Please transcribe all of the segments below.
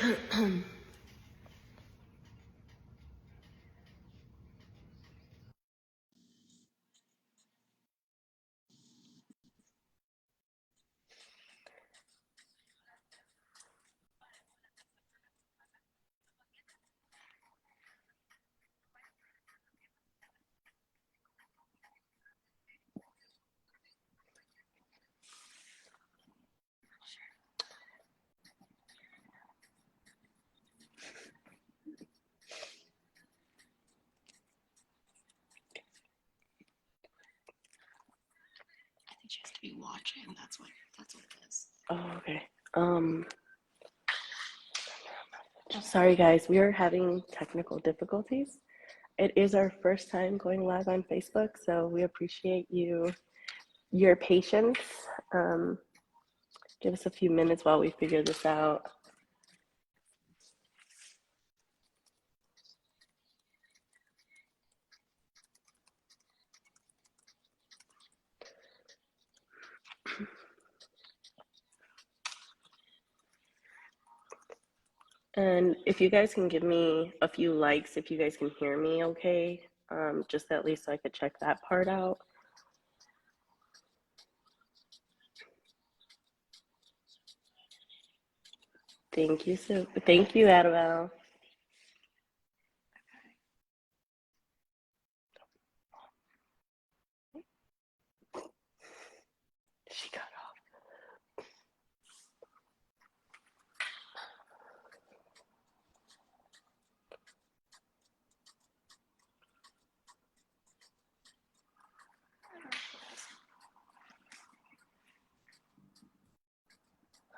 I think she has to be watching. That's what it is. Oh, okay. Sorry guys, we are having technical difficulties. It is our first time going live on Facebook, so we appreciate your patience. Give us a few minutes while we figure this out. And if you guys can give me a few likes, if you guys can hear me okay, just at least so I could check that part out. Thank you, thank you, Adabel. She got off.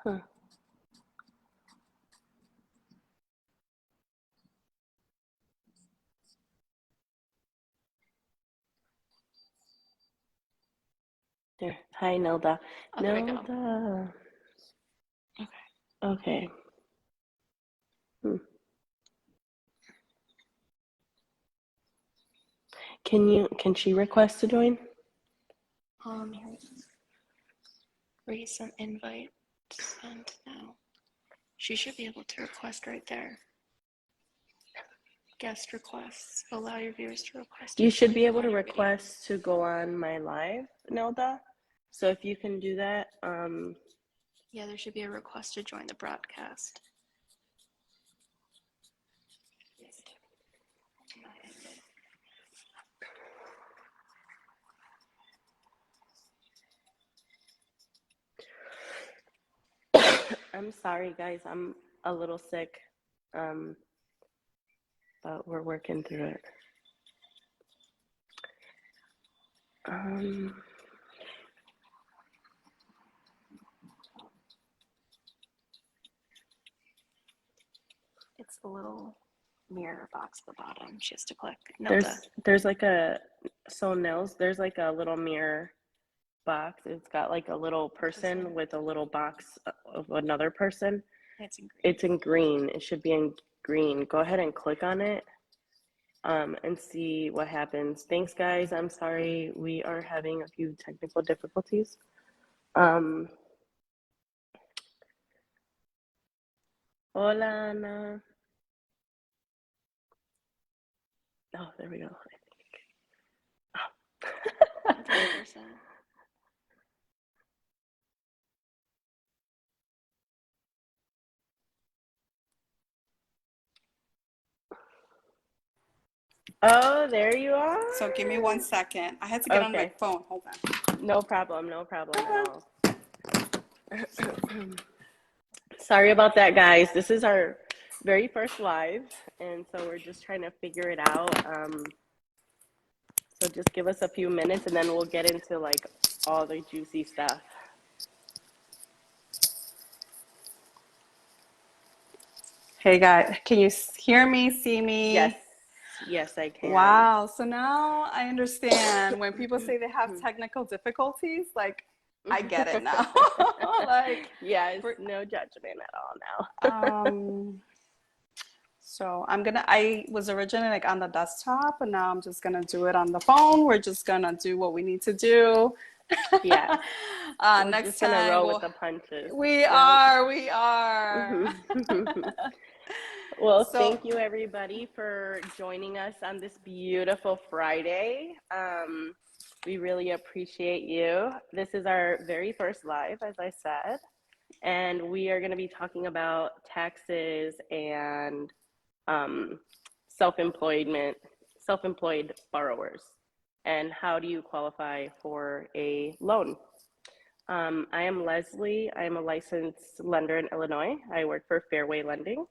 Huh. There. Hi, Nelda. Oh, there we go. Nelda. Okay. Okay. Can she request to join? Here we go. Recent invite sent now. She should be able to request right there. Guest requests. Allow your viewers to request. You should be able to request to go on my live, Nelda. So if you can do that, yeah, there should be a request to join the broadcast. I'm sorry, guys. I'm a little sick, but we're working through it. It's the little mirror box at the bottom. She has to click. There's like there's like a little mirror box. It's got like a little person with a little box of another person. It's in green. It's in green. It should be in green. Go ahead and click on it and see what happens. Thanks, guys. I'm sorry. We are having a few technical difficulties. Hola, Ana. Oh, there we go. Oh, there you are. So give me 1 second. I had to get on my phone. Hold on. No problem at all. Sorry about that, guys. This is our very first live, and so we're just trying to figure it out. So just give us a few minutes, and then we'll get into like all the juicy stuff. Hey, guys. Can you hear me, see me? Yes, I can. Wow. So now I understand when people say they have technical difficulties, like, I get it now. Like, yes, no judgment at all now. So I was originally like on the desktop, and now I'm just gonna do it on the phone. We're just gonna do what we need to do, Yeah. We're Next just gonna time roll with the punches. we Yeah. are, we are. Well, So, thank you everybody for joining us on this beautiful Friday. We really appreciate you. This is our very first live, as I said, and we are going to be talking about taxes and um, self-employed borrowers, and how do you qualify for a loan. I am Leslie. I am a licensed lender in Illinois. I work for Fairway Lending.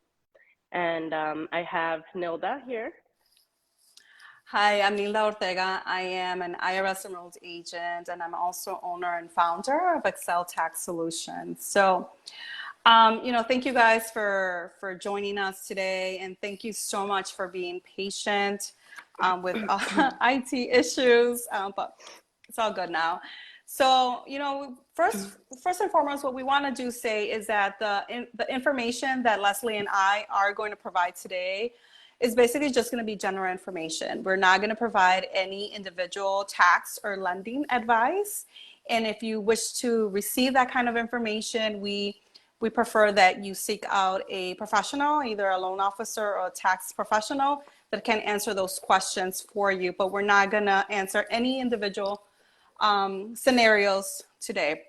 And I have Nilda here. hi, I'm Nilda Ortega. I am an IRS enrolled agent, and I'm also owner and founder of Excel Tax Solutions. So, thank you guys for joining us today, and thank you so much for being patient with IT issues, but it's all good now. So, first and foremost, what we want to do say is that the information that Leslie and I are going to provide today is basically just going to be general information. We're not going to provide any individual tax or lending advice. And if you wish to receive that kind of information, we prefer that you seek out a professional, either a loan officer or a tax professional that can answer those questions for you. But we're not going to answer any individual scenarios today.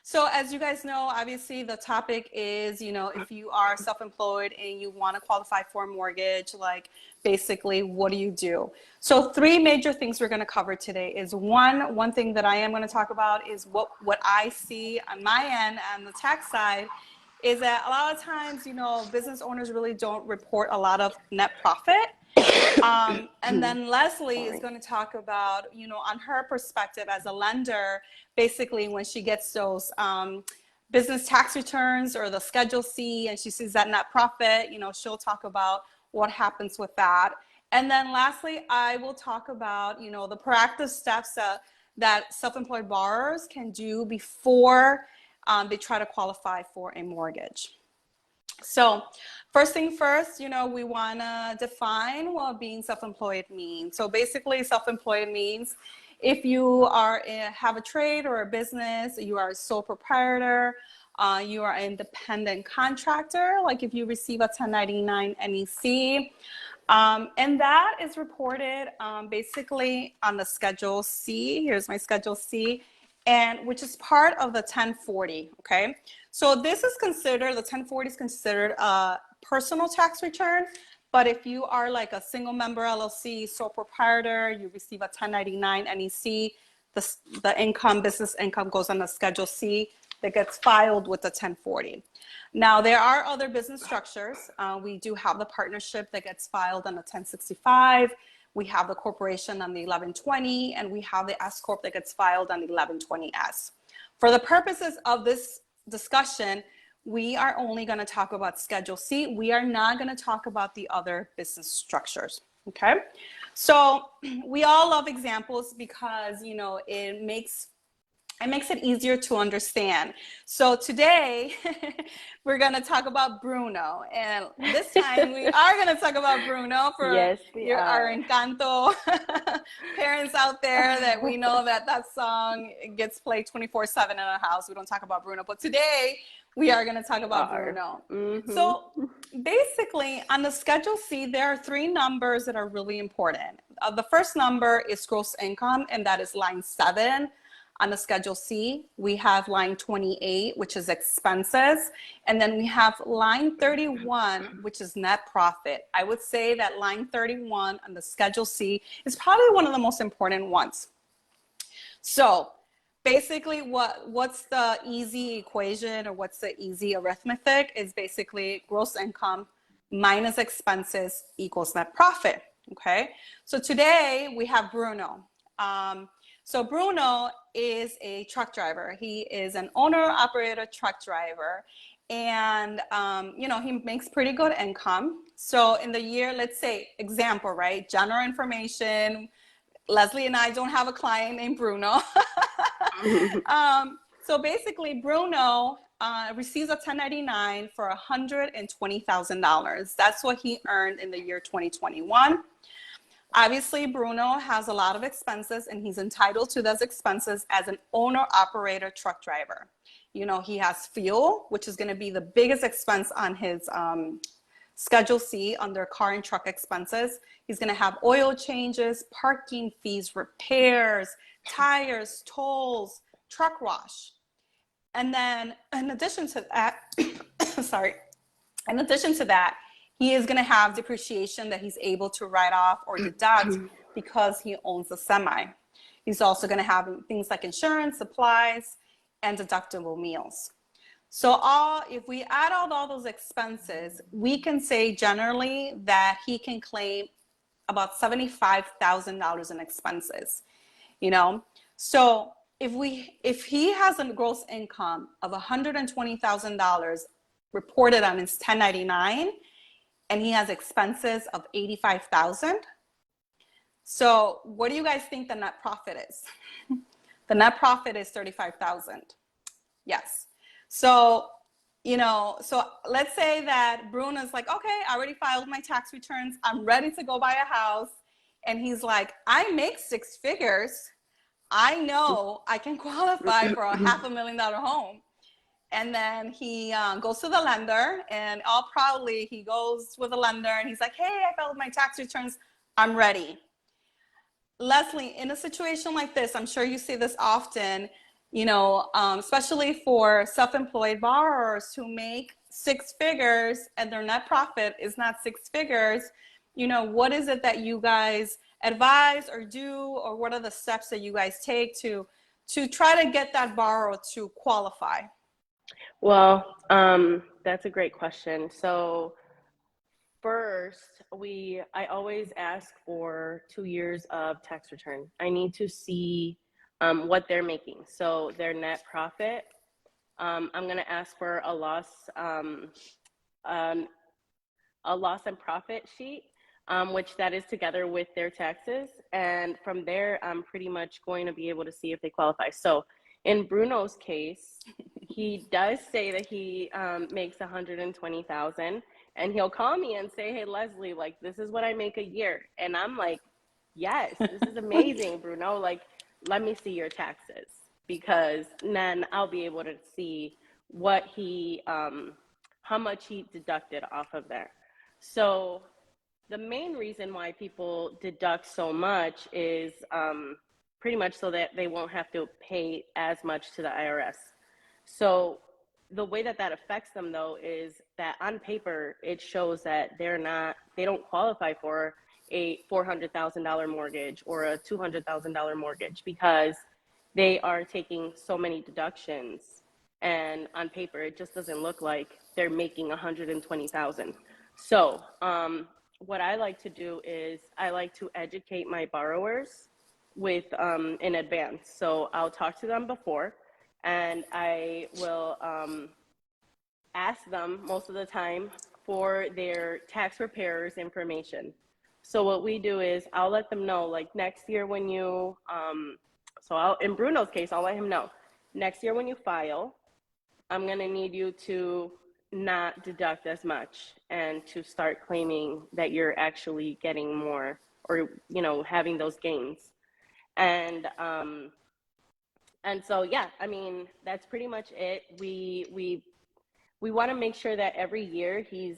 So as you guys know, obviously the topic is, if you are self-employed and you want to qualify for a mortgage, like basically what do you do? So three major things we're going to cover today is one thing that I am going to talk about is what I see on my end on the tax side is that a lot of times, business owners really don't report a lot of net profit. And then Leslie is going to talk about, on her perspective as a lender, basically when she gets those business tax returns or the Schedule C and she sees that net profit, she'll talk about what happens with that. And then lastly, I will talk about, the proactive steps that self-employed borrowers can do before they try to qualify for a mortgage. So first thing first, we want to define what being self-employed means. So basically self-employed means if you have a trade or a business, you are a sole proprietor, you are an independent contractor, like if you receive a 1099 NEC, and that is reported basically on the Schedule C. Here's my Schedule C, and which is part of the 1040, okay? So this is considered, the 1040 is considered a personal tax return, but if you are like a single member LLC, sole proprietor, you receive a 1099 NEC, the business income goes on the Schedule C that gets filed with the 1040. Now, there are other business structures. We do have the partnership that gets filed on the 1065. We have the corporation on the 1120, and we have the S Corp that gets filed on the 1120S. For the purposes of this discussion, we are only going to talk about Schedule C. We are not going to talk about the other business structures, okay? So we all love examples because, it makes it easier to understand. So today, we're going to talk about Bruno. And this time, we are going to talk about Bruno for our Encanto parents out there that we know that song gets played 24/7 in our house. We don't talk about Bruno. But today, we are going to talk about Bruno. Mm-hmm. So basically, on the Schedule C, there are three numbers that are really important. The first number is gross income, and that is line 7. On the Schedule C, we have line 28, which is expenses. And then we have line 31, which is net profit. I would say that line 31 on the Schedule C is probably one of the most important ones. So basically what's the easy equation or what's the easy arithmetic is basically gross income minus expenses equals net profit, okay? So today we have Bruno. So Bruno is a truck driver. He is an owner-operator truck driver, and he makes pretty good income. So in the year, let's say, example, right? General information. Leslie and I don't have a client named Bruno. So basically, Bruno receives a 1099 for $120,000. That's what he earned in the year 2021. Obviously, Bruno has a lot of expenses and he's entitled to those expenses as an owner operator truck driver. You know, he has fuel, which is going to be the biggest expense on his Schedule C under car and truck expenses. He's going to have oil changes, parking fees, repairs, tires, tolls, truck wash. And then in addition to that, sorry, in addition to that, he is going to have depreciation that he's able to write off or deduct because he owns a semi. He's also going to have things like insurance, supplies, and deductible meals. So if we add all those expenses, we can say generally that he can claim about $75,000 in expenses, you know? So if he has a gross income of $120,000 reported on his 1099, and he has expenses of $85,000. So what do you guys think the net profit is? The net profit is $35,000. Yes. So, you know, so let's say that Bruno's like, okay, I already filed my tax returns. I'm ready to go buy a house. And he's like, I make six figures. I know I can qualify for a $500,000 home. And then he goes to the lender, and all proudly he goes with the lender and he's like, hey, I filed my tax returns. I'm ready. Leslie, in a situation like this, I'm sure you see this often, you know, especially for self-employed borrowers who make six figures and their net profit is not six figures. You know, what is it that you guys advise or do, or what are the steps that you guys take to try to get that borrower to qualify? Well, that's a great question. So first, I always ask for 2 years of tax return. I need to see what they're making. So their net profit, I'm going to ask for a loss and profit sheet, which that is together with their taxes. And from there, I'm pretty much going to be able to see if they qualify. So in Bruno's case, he does say that he makes $120,000, and he'll call me and say, hey, Leslie, like, this is what I make a year. And I'm like, yes, this is amazing, Bruno. Like, let me see your taxes, because then I'll be able to see what how much he deducted off of there. So the main reason why people deduct so much is pretty much so that they won't have to pay as much to the IRS. So the way that affects them, though, is that on paper, it shows that they don't qualify for a $400,000 mortgage or a $200,000 mortgage, because they are taking so many deductions. And on paper, it just doesn't look like they're making $120,000. So what I like to do is I like to educate my borrowers with in advance. So I'll talk to them before, and I will ask them most of the time for their tax preparer's information. So what we do is I'll let them know, like, next year when you, in Bruno's case, I'll let him know, next year when you file, I'm gonna need you to not deduct as much and to start claiming that you're actually getting more, or, you know, having those gains. And so, yeah, I mean, that's pretty much it. We want to make sure that every year he's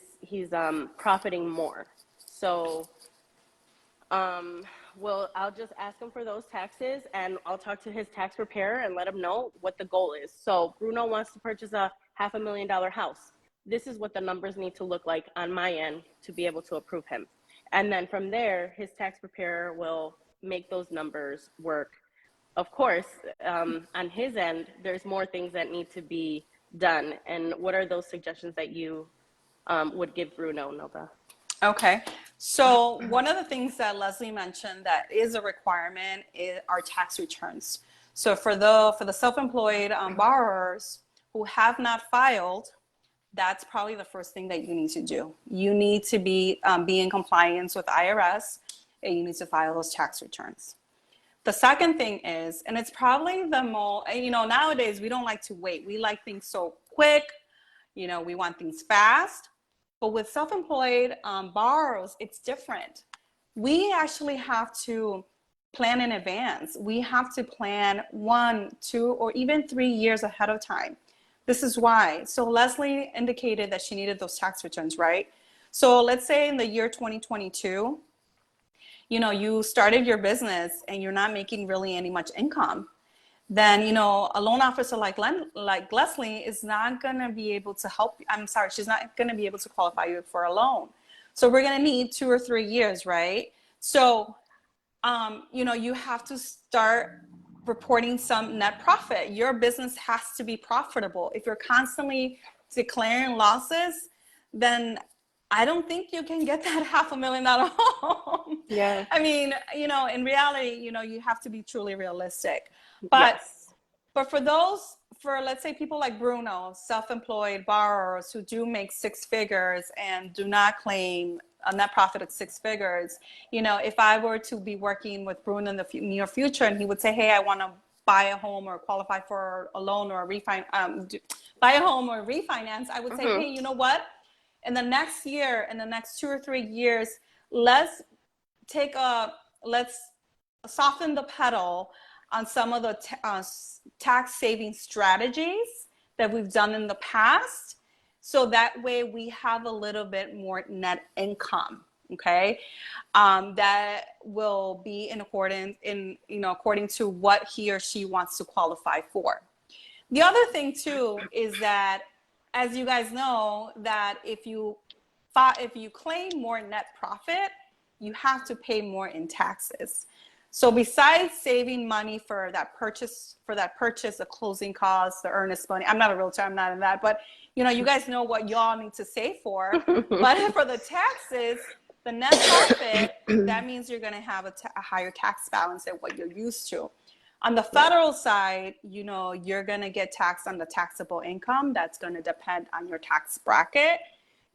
profiting more. So I'll just ask him for those taxes, and I'll talk to his tax preparer and let him know what the goal is. So Bruno wants to purchase a $500,000 house. This is what the numbers need to look like on my end to be able to approve him. And then from there, his tax preparer will make those numbers work. Of course, on his end, there's more things that need to be done. And what are those suggestions that you would give Bruno, Nova? Okay. So one of the things that Leslie mentioned that is a requirement are tax returns. So for the self-employed borrowers who have not filed, that's probably the first thing that you need to do. You need to be in compliance with IRS, and you need to file those tax returns. The second thing is, and it's probably the more, you know, nowadays we don't like to wait. We like things so quick, you know, we want things fast. But with self-employed borrowers, it's different. we actually have to plan in advance. We have to plan 1, 2, or even 3 years ahead of time. This is why. So Leslie indicated that she needed those tax returns, right? So let's say in the year 2022, you started your business and you're not making really any much income. Then, a loan officer like Leslie is not going to be able to help. I'm sorry, she's not going to be able to qualify you for a loan. So we're going to need 2 or 3 years, right? So, you have to start reporting some net profit. Your business has to be profitable. If you're constantly declaring losses, then I don't think you can get that $500,000 home. Yeah. I mean, in reality, you have to be truly realistic. But Yes. but for let's say people like Bruno, self-employed borrowers who do make 6 figures and do not claim a net profit of 6 figures, if I were to be working with Bruno in the near future and he would say, hey, I want to buy a home or qualify for a loan or buy a home or refinance, I would say, hey, you know what? In the next year, in the next 2 or 3 years, let's soften the pedal on some of the tax saving strategies that we've done in the past. So that way we have a little bit more net income, okay? That will be in accordance according to what he or she wants to qualify for. The other thing too is that, as you guys know, that if you claim more net profit, you have to pay more in taxes. So besides saving money for that purchase, the closing costs, the earnest money, I'm not a realtor, I'm not in that, but you guys know what y'all need to save for. But for the taxes, the net profit, that means you're going to have a higher tax balance than what you're used to. On the federal side, you're going to get taxed on the taxable income. That's going to depend on your tax bracket.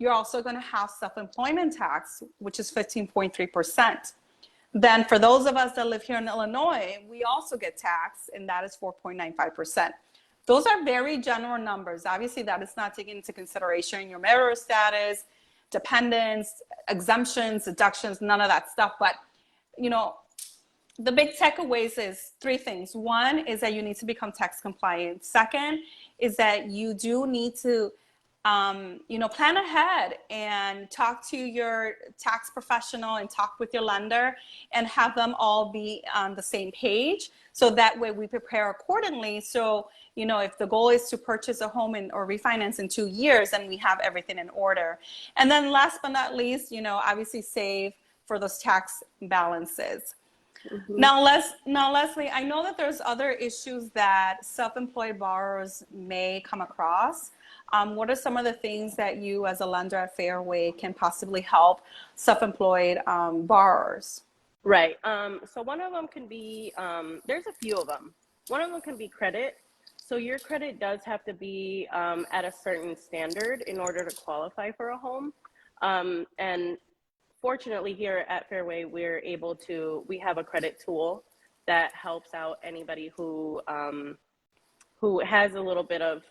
You're also going to have self-employment tax, which is 15.3%. Then for those of us that live here in Illinois, we also get taxed, and that is 4.95%. Those are very general numbers. Obviously, that is not taking into consideration your marital status, dependents, exemptions, deductions, none of that stuff. But, the big takeaways is 3 things. One is that you need to become tax compliant. Second is that you do need to plan ahead and talk to your tax professional and talk with your lender and have them all be on the same page. So that way we prepare accordingly. So, if the goal is to purchase a home or refinance in 2 years, then we have everything in order. And then last but not least, obviously save for those tax balances. Now, Leslie, I know that there's other issues that self-employed borrowers may come across. What are some of the things that you as a lender at Fairway can possibly help self-employed borrowers? Right. So one of them can be, there's a few of them. One of them can be credit. So your credit does have to be at a certain standard in order to qualify for a home. And fortunately here at Fairway, we have a credit tool that helps out anybody who has a little bit of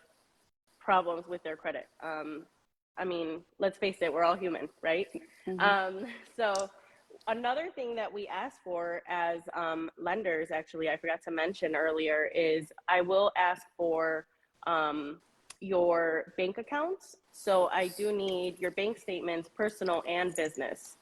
problems with their credit. I mean, let's face it, we're all human, right? So another thing that we ask for as lenders, actually, I forgot to mention earlier, is I will ask for your bank accounts. So I do need your bank statements, personal and business.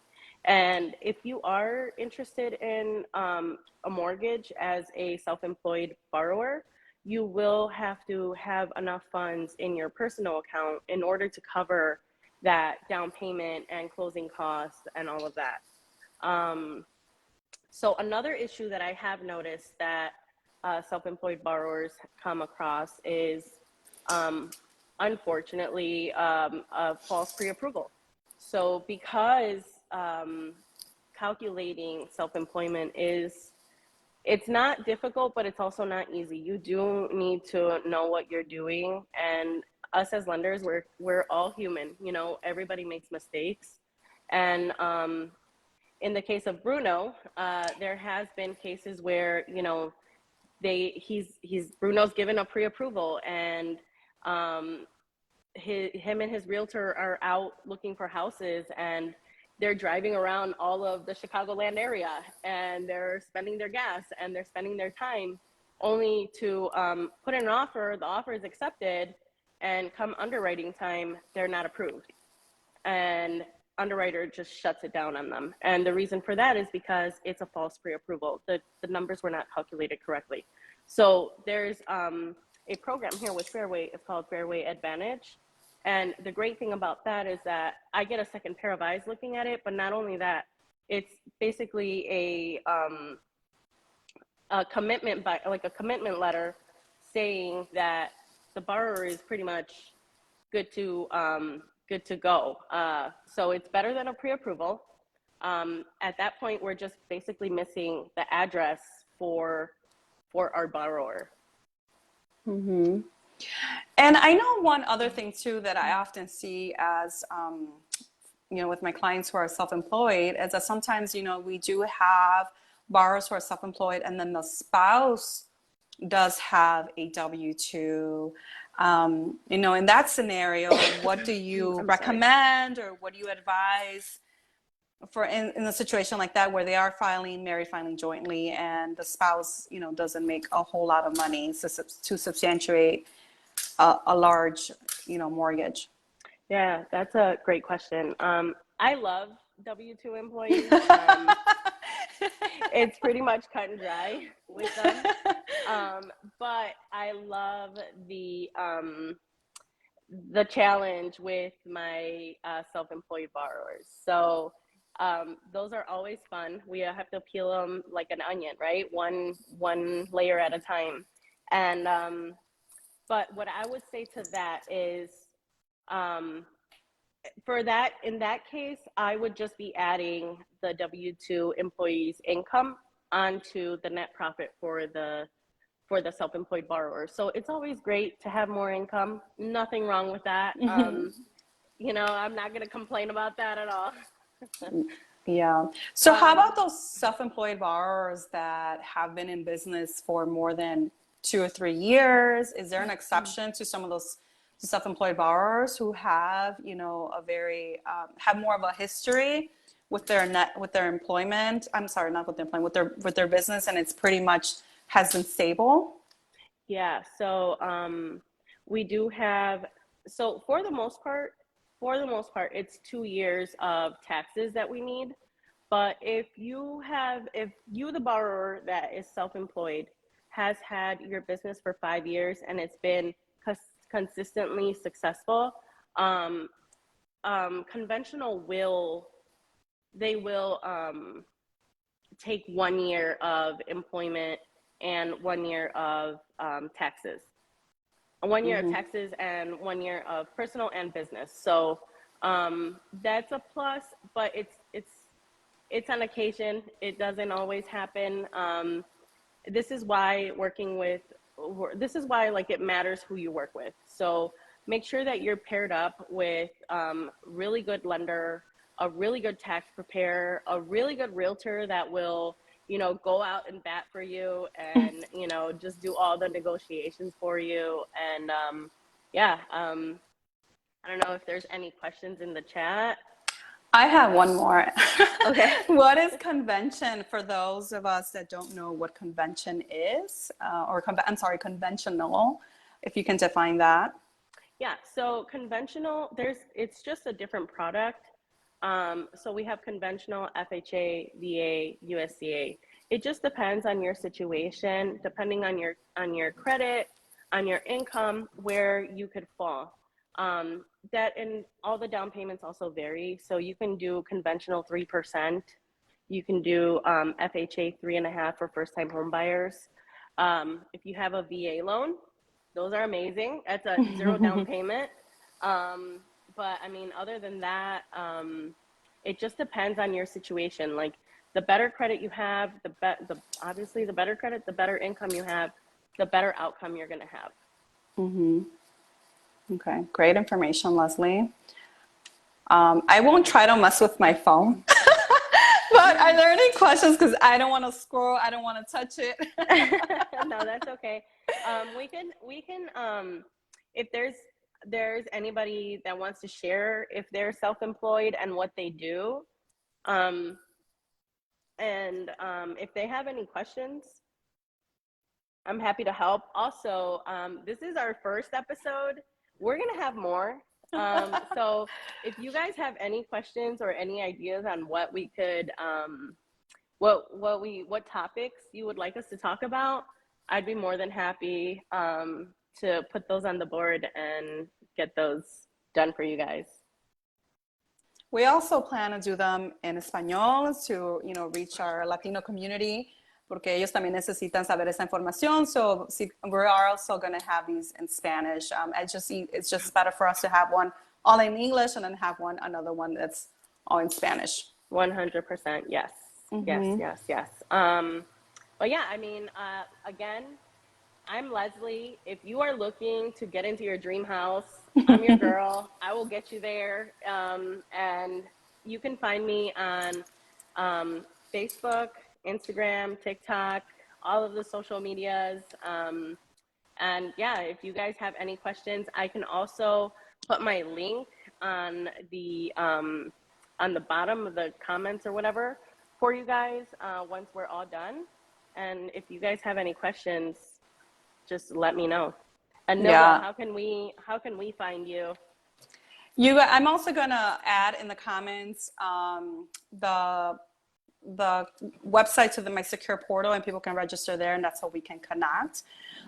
And if you are interested in a mortgage as a self-employed borrower, you will have to have enough funds in your personal account in order to cover that down payment and closing costs and all of that. So another issue that I have noticed that self-employed borrowers come across is, unfortunately, a false pre-approval. So because calculating self-employment it's not difficult, but it's also not easy. You do need to know what you're doing, and us as lenders, we're all human. Everybody makes mistakes, and in the case of Bruno, there has been cases where Bruno's given a pre-approval, and him and his realtor are out looking for houses, and they're driving around all of the Chicagoland area, and they're spending their gas and they're spending their time only to put in an offer. The offer is accepted, and come underwriting time, they're not approved. And underwriter just shuts it down on them. And the reason for that is because it's a false pre-approval. The numbers were not calculated correctly. So there's a program here with Fairway. It's called Fairway Advantage. And the great thing about that is that I get a second pair of eyes looking at it, but not only that, it's basically a commitment, by like a commitment letter saying that the borrower is pretty much good to go. So it's better than a pre-approval. At that point, we're just basically missing the address for our borrower. Mm-hmm. And I know one other thing too that I often see as, with my clients who are self-employed is that sometimes, we do have borrowers who are self-employed and then the spouse does have a W-2. In that scenario, what do you recommend or what do you advise for in a situation like that where they are married filing jointly and the spouse, doesn't make a whole lot of money to substantiate a large, mortgage? Yeah, that's a great question. I love W-2 employees. It's pretty much cut and dry with them. But I love the challenge with my self-employed borrowers. So those are always fun. We have to peel them like an onion, right? One layer at a time. And but what I would say to that is, in that case, I would just be adding the W-2 employee's income onto the net profit for the self-employed borrower. So it's always great to have more income. Nothing wrong with that. I'm not going to complain about that at all. Yeah. So how about those self-employed borrowers that have been in business for more than 2 or 3 years? Is there an exception to some of those self-employed borrowers who have, a very have more of a history with their employment? I'm sorry, not with their employment, with their business, and it's pretty much has been stable? Yeah. So we do have. So for the most part, it's 2 years of taxes that we need. But if you, the borrower that is self-employed, has had your business for 5 years and it's been consistently successful, conventional will take 1 year of employment and 1 year of taxes. 1 year of taxes and 1 year of personal and business. So that's a plus, but it's on occasion. It doesn't always happen. This is why like it matters who you work with. So make sure that you're paired up with really good lender, a really good tax preparer, a really good realtor that will, go out and bat for you and, just do all the negotiations for you. And I don't know if there's any questions in the chat. I have one more. Okay. What is convention for those of us that don't know what convention is, conventional, if you can define that? Yeah, so conventional, it's just a different product. So we have conventional, FHA, VA, USDA. It just depends on your situation, depending on your credit, on your income, where you could fall. That and all the down payments also vary. So you can do conventional 3%. You can do FHA 3.5% for first-time home buyers. If you have a VA loan, those are amazing. That's a 0 down payment. But I mean, other than that, it just depends on your situation. Like the better credit you have, obviously the better credit, the better income you have, the better outcome you're going to have. Mm-hmm. Okay, great information, Leslie. I won't try to mess with my phone. But are there any questions? Because I don't want to scroll. I don't want to touch it. No, that's okay. We can if there's anybody that wants to share if they're self-employed and what they do, Um, if they have any questions, I'm happy to help. Also, this is our first episode. We're gonna have more. So if you guys have any questions or any ideas on what we could, what topics you would like us to talk about, I'd be more than happy to put those on the board and get those done for you guys. We also plan to do them in español to, reach our Latino community, porque ellos también necesitan saber esa información. So we're also going to have these in Spanish. It's just better for us to have one all in English and then have another one that's all in Spanish. 100%, yes. Mm-hmm. Yes. But yeah, I mean, again, I'm Leslie. If you are looking to get into your dream house, I'm your girl. I will get you there. And you can find me on Facebook, Instagram, TikTok, all of the social medias. And yeah, if you guys have any questions, I can also put my link on the bottom of the comments or whatever for you guys once we're all done. And if you guys have any questions, just let me know. And Nilda, how can we find you? I'm also gonna add in the comments the website to my secure portal, and people can register there, and that's how we can connect.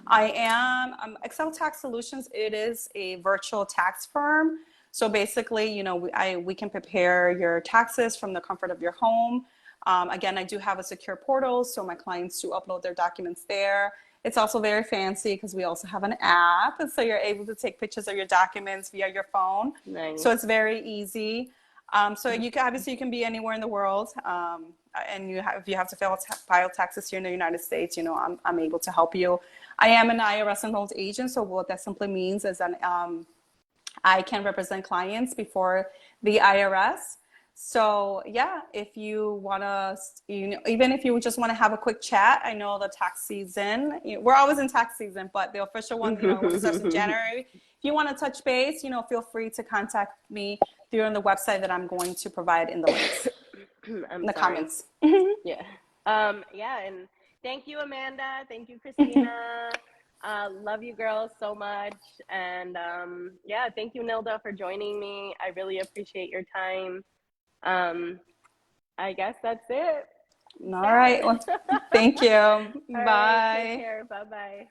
I am Excel Tax Solutions. It is a virtual tax firm. So basically, we can prepare your taxes from the comfort of your home. Again, I do have a secure portal, so my clients do upload their documents there. It's also very fancy because we also have an app, and so you're able to take pictures of your documents via your phone. Nice. So it's very easy. So you can be anywhere in the world, and if you have to file taxes here in the United States, I'm able to help you. I am an IRS enrolled agent, so what that simply means is that I can represent clients before the IRS. So yeah, if you want to, even if you just want to have a quick chat, I know the tax season, we're always in tax season, but the official one, starts in January. If you want to touch base, feel free to contact me through the website that I'm going to provide in the links, in the comments. Yeah. And thank you, Amanda. Thank you, Christina. Love you girls so much. And thank you, Nilda, for joining me. I really appreciate your time. I guess that's it. All right. Well, thank you. All Bye. right, take care. Bye-bye.